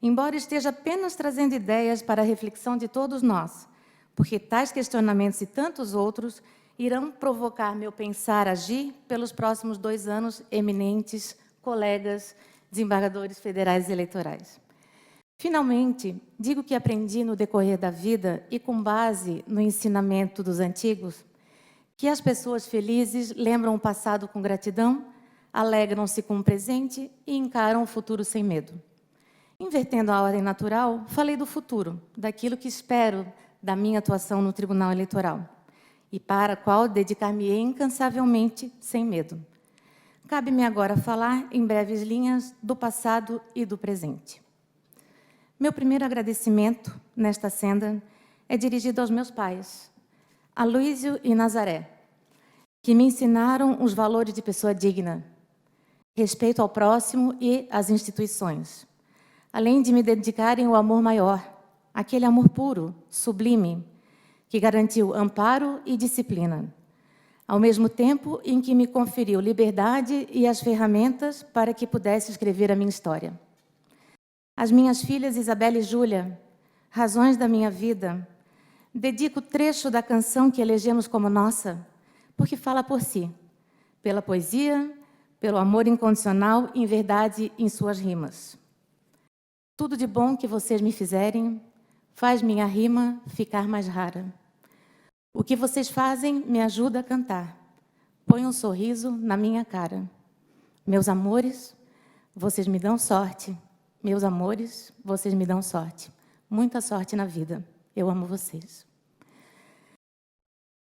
Speaker 4: embora esteja apenas trazendo ideias para a reflexão de todos nós, porque tais questionamentos e tantos outros irão provocar meu pensar, agir pelos próximos 2 anos, eminentes colegas desembargadores federais eleitorais. Finalmente, digo que aprendi no decorrer da vida e com base no ensinamento dos antigos, que as pessoas felizes lembram o passado com gratidão, alegram-se com o presente e encaram o futuro sem medo. Invertendo a ordem natural, falei do futuro, daquilo que espero da minha atuação no Tribunal Eleitoral, e para a qual dedicar-me-ei incansavelmente, sem medo. Cabe-me agora falar, em breves linhas, do passado e do presente. Meu primeiro agradecimento, nesta senda, é dirigido aos meus pais, Aloísio e Nazaré, que me ensinaram os valores de pessoa digna, respeito ao próximo e às instituições, além de me dedicarem ao amor maior, aquele amor puro, sublime, que garantiu amparo e disciplina, ao mesmo tempo em que me conferiu liberdade e as ferramentas para que pudesse escrever a minha história. Às minhas filhas Isabela e Júlia, razões da minha vida, dedico trecho da canção que elegemos como nossa, porque fala por si, pela poesia, pelo amor incondicional em verdade em suas rimas. Tudo de bom que vocês me fizerem faz minha rima ficar mais rara. O que vocês fazem me ajuda a cantar. Põe um sorriso na minha cara. Meus amores, vocês me dão sorte. Meus amores, vocês me dão sorte. Muita sorte na vida. Eu amo vocês.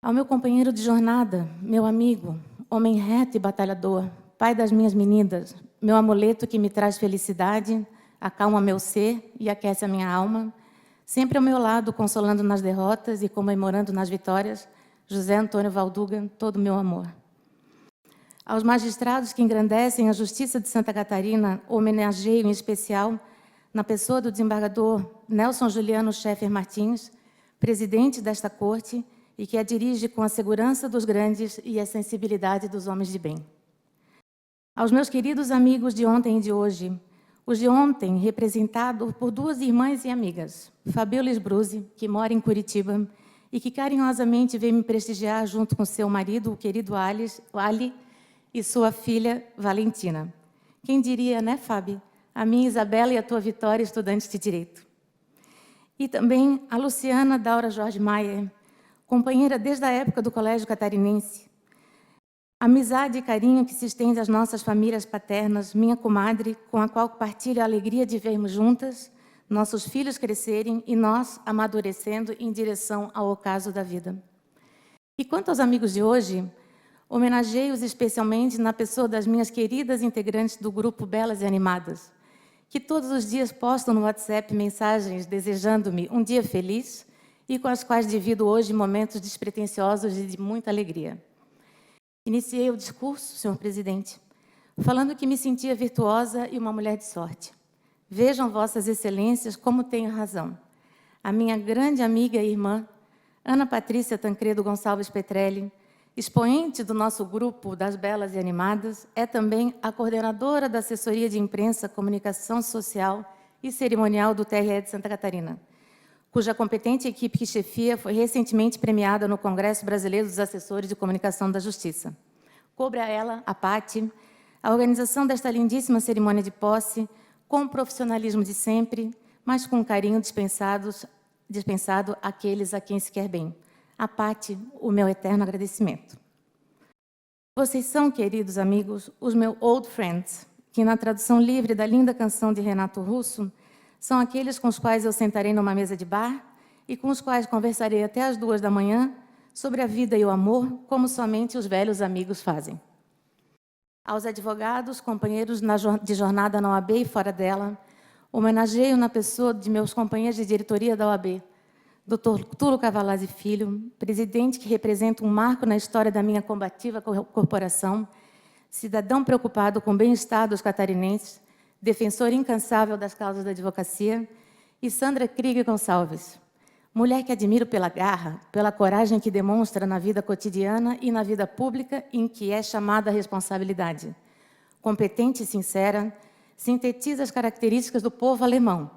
Speaker 4: Ao meu companheiro de jornada, meu amigo, homem reto e batalhador, pai das minhas meninas, meu amuleto que me traz felicidade, acalma meu ser e aquece a minha alma, sempre ao meu lado, consolando nas derrotas e comemorando nas vitórias, José Antônio Valduga, todo o meu amor. Aos magistrados que engrandecem a Justiça de Santa Catarina, homenageio em especial na pessoa do desembargador Nelson Juliano Scheffer Martins, presidente desta corte, e que a dirige com a segurança dos grandes e a sensibilidade dos homens de bem. Aos meus queridos amigos de ontem e de hoje, os de ontem representados por 2 irmãs e amigas, Fabiola Esbruzzi, que mora em Curitiba, e que carinhosamente veio me prestigiar junto com seu marido, o querido Ali, e sua filha, Valentina. Quem diria, né, Fábio? A minha Isabela e a tua Vitória, estudantes de Direito. E também a Luciana Daura Jorge Maier, companheira desde a época do Colégio Catarinense. Amizade e carinho que se estende às nossas famílias paternas, minha comadre, com a qual partilho a alegria de vermos juntas, nossos filhos crescerem e nós amadurecendo em direção ao ocaso da vida. E quanto aos amigos de hoje, homenageio-os especialmente na pessoa das minhas queridas integrantes do grupo Belas e Animadas, que todos os dias postam no WhatsApp mensagens desejando-me um dia feliz e com as quais divido hoje momentos despretensiosos e de muita alegria. Iniciei o discurso, senhor presidente, falando que me sentia virtuosa e uma mulher de sorte. Vejam vossas excelências como tenho razão. A minha grande amiga e irmã, Ana Patrícia Tancredo Gonçalves Petrelli, expoente do nosso grupo das Belas e Animadas, é também a coordenadora da Assessoria de Imprensa, Comunicação Social e Cerimonial do TRE de Santa Catarina, cuja competente equipe que chefia foi recentemente premiada no Congresso Brasileiro dos Assessores de Comunicação da Justiça. Coube a ela, a Pati, a organização desta lindíssima cerimônia de posse, com o profissionalismo de sempre, mas com o carinho dispensado àqueles a quem se quer bem. A Pati, o meu eterno agradecimento. Vocês são, queridos amigos, os meus old friends, que na tradução livre da linda canção de Renato Russo, são aqueles com os quais eu sentarei numa mesa de bar e com os quais conversarei até as 2 da manhã sobre a vida e o amor, como somente os velhos amigos fazem. Aos advogados, companheiros de jornada na OAB e fora dela, homenageio na pessoa de meus companheiros de diretoria da OAB, Dr. Túlio Cavalazzi Filho, presidente que representa um marco na história da minha combativa corporação, cidadão preocupado com o bem-estar dos catarinenses, defensor incansável das causas da advocacia, e Sandra Krieger Gonçalves, mulher que admiro pela garra, pela coragem que demonstra na vida cotidiana e na vida pública em que é chamada a responsabilidade. Competente e sincera, sintetiza as características do povo alemão,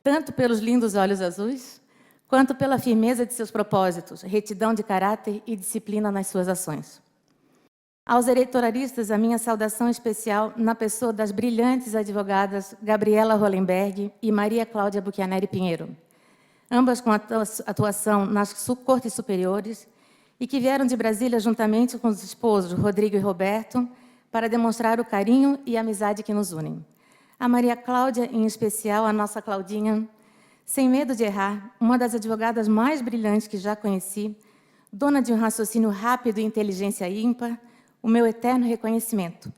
Speaker 4: tanto pelos lindos olhos azuis, quanto pela firmeza de seus propósitos, retidão de caráter e disciplina nas suas ações. Aos eleitoralistas, a minha saudação especial na pessoa das brilhantes advogadas Gabriela Hollenberg e Maria Cláudia Buchianeri Pinheiro, ambas com atuação nas cortes superiores e que vieram de Brasília juntamente com os esposos Rodrigo e Roberto para demonstrar o carinho e a amizade que nos unem. A Maria Cláudia, em especial, a nossa Claudinha, sem medo de errar, uma das advogadas mais brilhantes que já conheci, dona de um raciocínio rápido e inteligência ímpar, o meu eterno reconhecimento.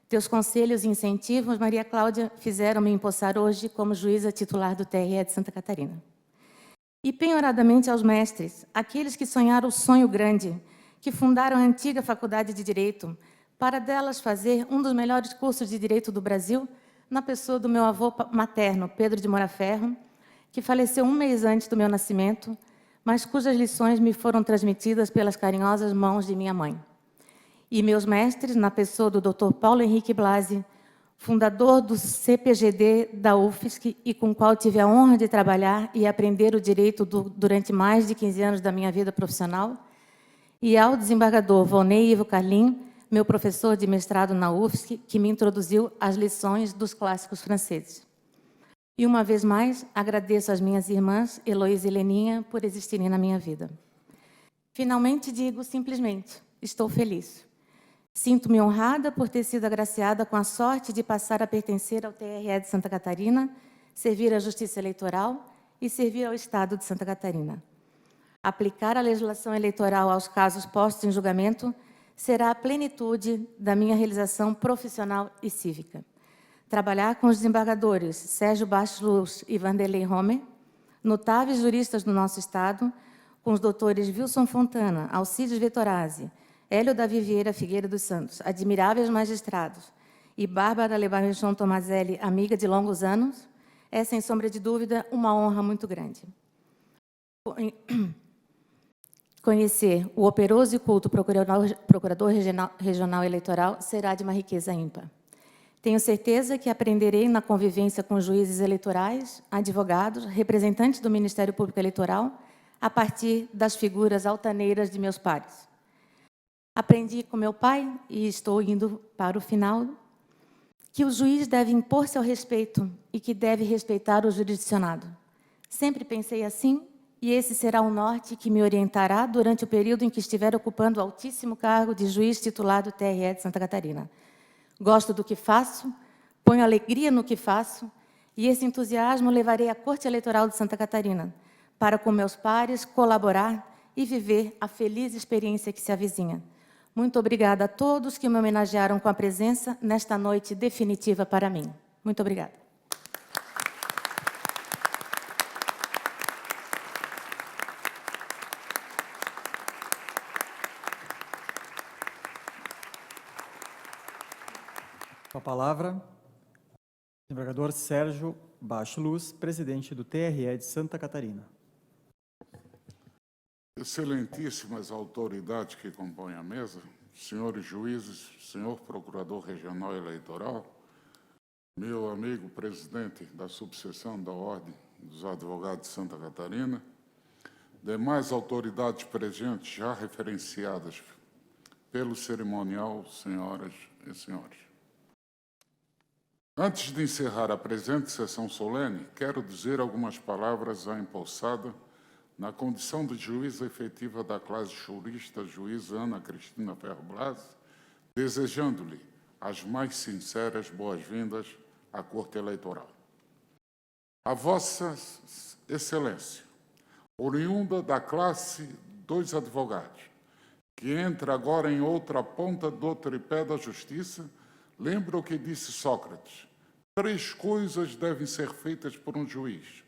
Speaker 4: Teus conselhos e incentivos, Maria Cláudia, fizeram-me empossar hoje como juíza titular do TRE de Santa Catarina. E penhoradamente aos mestres, aqueles que sonharam o sonho grande, que fundaram a antiga Faculdade de Direito, para delas fazer um dos melhores cursos de Direito do Brasil, na pessoa do meu avô materno, Pedro de Moura Ferro, que faleceu um mês antes do meu nascimento, mas cujas lições me foram transmitidas pelas carinhosas mãos de minha mãe. E meus mestres, na pessoa do Dr. Paulo Henrique Blasi, fundador do CPGD da UFSC e com o qual tive a honra de trabalhar e aprender o direito durante mais de 15 anos da minha vida profissional, e ao desembargador Volney Ivo Carlin, meu professor de mestrado na UFSC, que me introduziu às lições dos clássicos franceses. E, uma vez mais, agradeço às minhas irmãs, Heloísa e Leninha, por existirem na minha vida. Finalmente digo, simplesmente, estou feliz. Sinto-me honrada por ter sido agraciada com a sorte de passar a pertencer ao TRE de Santa Catarina, servir à Justiça Eleitoral e servir ao Estado de Santa Catarina. Aplicar a legislação eleitoral aos casos postos em julgamento será a plenitude da minha realização profissional e cívica. Trabalhar com os desembargadores Sérgio Baix Luz e Vanderlei Homer, notáveis juristas do nosso Estado, com os doutores Wilson Fontana, Alcides Vettorazzi, Hélio Davi Vieira Figueira dos Santos, admiráveis magistrados, e Bárbara Lebarrechon Tomazelli, amiga de longos anos, é, sem sombra de dúvida, uma honra muito grande. Conhecer o operoso e culto procurador regional eleitoral será de uma riqueza ímpar. Tenho certeza que aprenderei na convivência com juízes eleitorais, advogados, representantes do Ministério Público Eleitoral, a partir das figuras altaneiras de meus pares. Aprendi com meu pai, e estou indo para o final, que o juiz deve impor-se ao respeito e que deve respeitar o jurisdicionado. Sempre pensei assim, e esse será o norte que me orientará durante o período em que estiver ocupando o altíssimo cargo de juiz titular do TRE de Santa Catarina. Gosto do que faço, ponho alegria no que faço, e esse entusiasmo levarei à Corte Eleitoral de Santa Catarina, para com meus pares colaborar e viver a feliz experiência que se avizinha. Muito obrigada a todos que me homenagearam com a presença nesta noite definitiva para mim. Muito obrigada.
Speaker 2: Com a palavra, o desembargador Sérgio Baix Luz, presidente do TRE de Santa Catarina.
Speaker 1: Excelentíssimas autoridades que compõem a mesa, senhores juízes, senhor procurador regional eleitoral, meu amigo presidente da subseção da Ordem dos Advogados de Santa Catarina, demais autoridades presentes já referenciadas pelo cerimonial, senhoras e senhores. Antes de encerrar a presente sessão solene, quero dizer algumas palavras à empossada na condição de juíza efetiva da classe jurista, juíza Ana Cristina Ferro Blasi, desejando-lhe as mais sinceras boas-vindas à Corte Eleitoral. A Vossa Excelência, oriunda da classe dos advogados, que entra agora em outra ponta do tripé da justiça, lembra o que disse Sócrates: 3 coisas devem ser feitas por um juiz: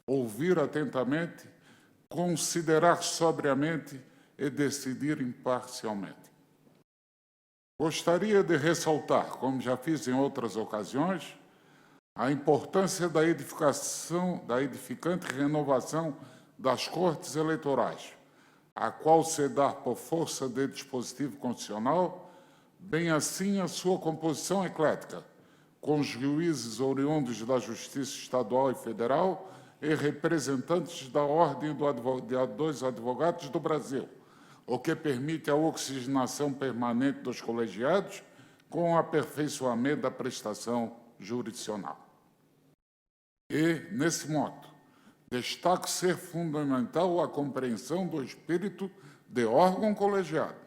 Speaker 1: ouvir atentamente, considerar sobriamente e decidir imparcialmente. Gostaria de ressaltar, como já fiz em outras ocasiões, a importância da edificante renovação das Cortes Eleitorais, a qual se dá por força de dispositivo constitucional, bem assim a sua composição eclética, com juízes oriundos da Justiça Estadual e Federal e representantes da Ordem dos Advogados do Brasil, o que permite a oxigenação permanente dos colegiados com o aperfeiçoamento da prestação jurisdicional. E, nesse modo, destaco ser fundamental a compreensão do espírito de órgão colegiado.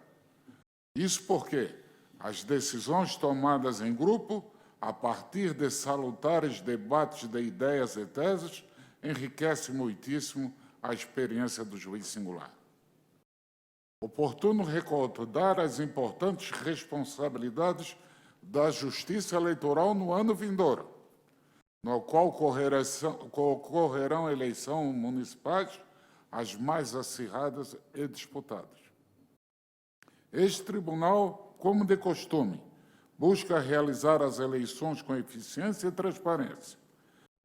Speaker 1: Isso porque as decisões tomadas em grupo, a partir de salutares debates de ideias e teses, enriquecem muitíssimo a experiência do juiz singular. Oportuno recordar as importantes responsabilidades da Justiça Eleitoral no ano vindouro, no qual ocorrerão eleições municipais as mais acirradas e disputadas. Este tribunal, como de costume, busca realizar as eleições com eficiência e transparência,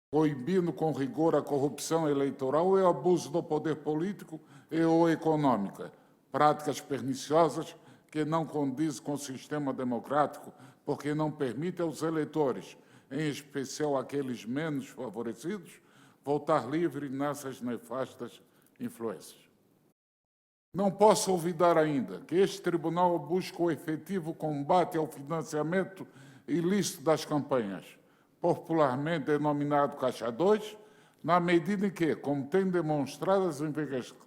Speaker 1: proibindo com rigor a corrupção eleitoral e o abuso do poder político e ou econômico, práticas perniciosas que não condizem com o sistema democrático, porque não permitem aos eleitores, em especial aqueles menos favorecidos, votar livre nessas nefastas influências. Não posso olvidar ainda que este tribunal busca o efetivo combate ao financiamento ilícito das campanhas, popularmente denominado Caixa 2, na medida em que, como tem demonstrado as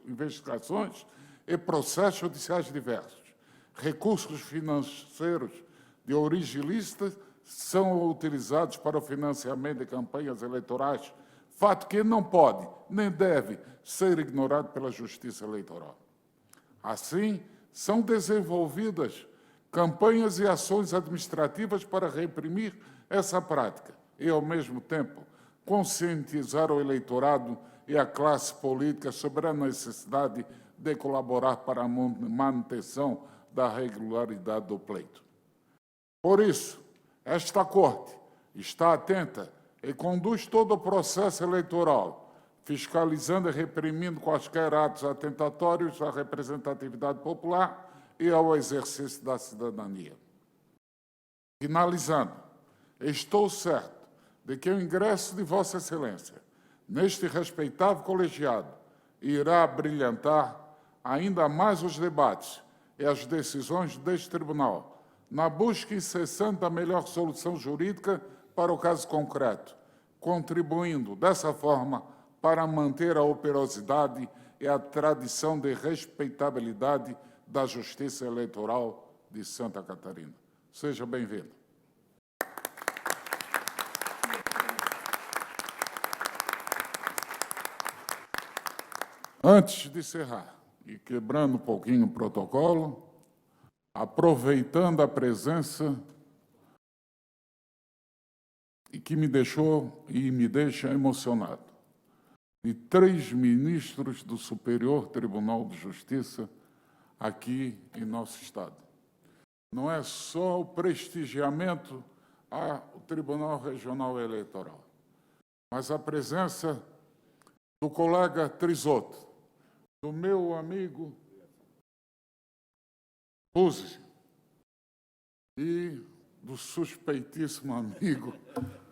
Speaker 1: investigações e processos judiciais diversos, recursos financeiros de origem ilícita são utilizados para o financiamento de campanhas eleitorais, fato que não pode nem deve ser ignorado pela Justiça Eleitoral. Assim, são desenvolvidas campanhas e ações administrativas para reprimir essa prática e, ao mesmo tempo, conscientizar o eleitorado e a classe política sobre a necessidade de colaborar para a manutenção da regularidade do pleito. Por isso, esta Corte está atenta e conduz todo o processo eleitoral, fiscalizando e reprimindo quaisquer atos atentatórios à representatividade popular e ao exercício da cidadania. Finalizando, estou certo de que o ingresso de Vossa Excelência neste respeitável colegiado irá brilhantar ainda mais os debates e as decisões deste tribunal, na busca incessante da melhor solução jurídica para o caso concreto, contribuindo, dessa forma, para manter a operosidade e a tradição de respeitabilidade da Justiça Eleitoral de Santa Catarina. Seja bem-vindo. Antes de encerrar, e quebrando um pouquinho o protocolo, aproveitando a presença e que me deixou e me deixa emocionado, de 3 ministros do Superior Tribunal de Justiça aqui em nosso Estado. Não é só o prestigiamento ao Tribunal Regional Eleitoral, mas a presença do colega Trisotto, do meu amigo Buzzi e do suspeitíssimo amigo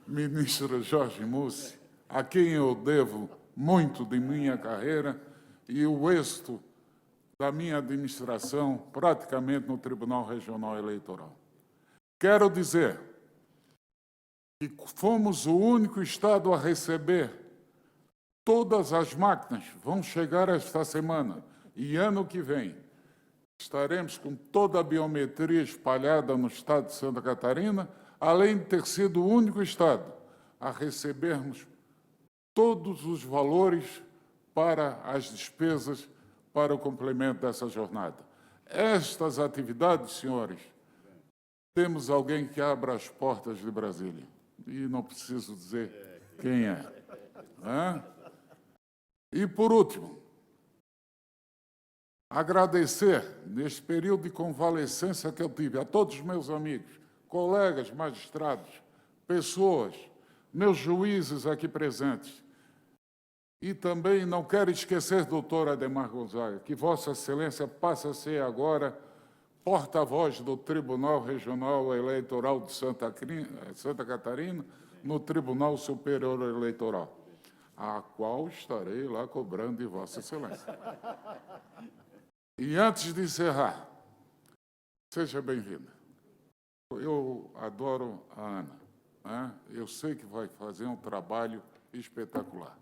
Speaker 1: ministro Jorge Mussi, a quem eu devo muito de minha carreira e o êxito da minha administração praticamente no Tribunal Regional Eleitoral. Quero dizer que fomos o único Estado a receber todas as máquinas, vão chegar esta semana e ano que vem. Estaremos com toda a biometria espalhada no Estado de Santa Catarina, além de ter sido o único Estado a recebermos todos os valores para as despesas para o complemento dessa jornada. Estas atividades, senhores, temos alguém que abra as portas de Brasília. E não preciso dizer quem é. E, por último, agradecer, neste período de convalescença que eu tive, a todos os meus amigos, colegas, magistrados, pessoas, meus juízes aqui presentes. E também não quero esquecer, doutor Ademar Gonzaga, que Vossa Excelência passa a ser agora porta-voz do Tribunal Regional Eleitoral de Santa Catarina no Tribunal Superior Eleitoral, a qual estarei lá cobrando de Vossa Excelência. E antes de encerrar, seja bem-vinda. Eu adoro a Ana, né? Eu sei que vai fazer um trabalho espetacular.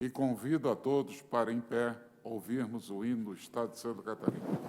Speaker 1: E convido a todos para, em pé, ouvirmos o hino do Estado de Santa Catarina.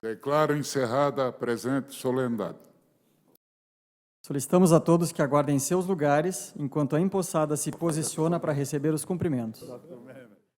Speaker 1: Declaro encerrada a presente solenidade.
Speaker 2: Solicitamos a todos que aguardem seus lugares, enquanto a empossada se posiciona para receber os cumprimentos.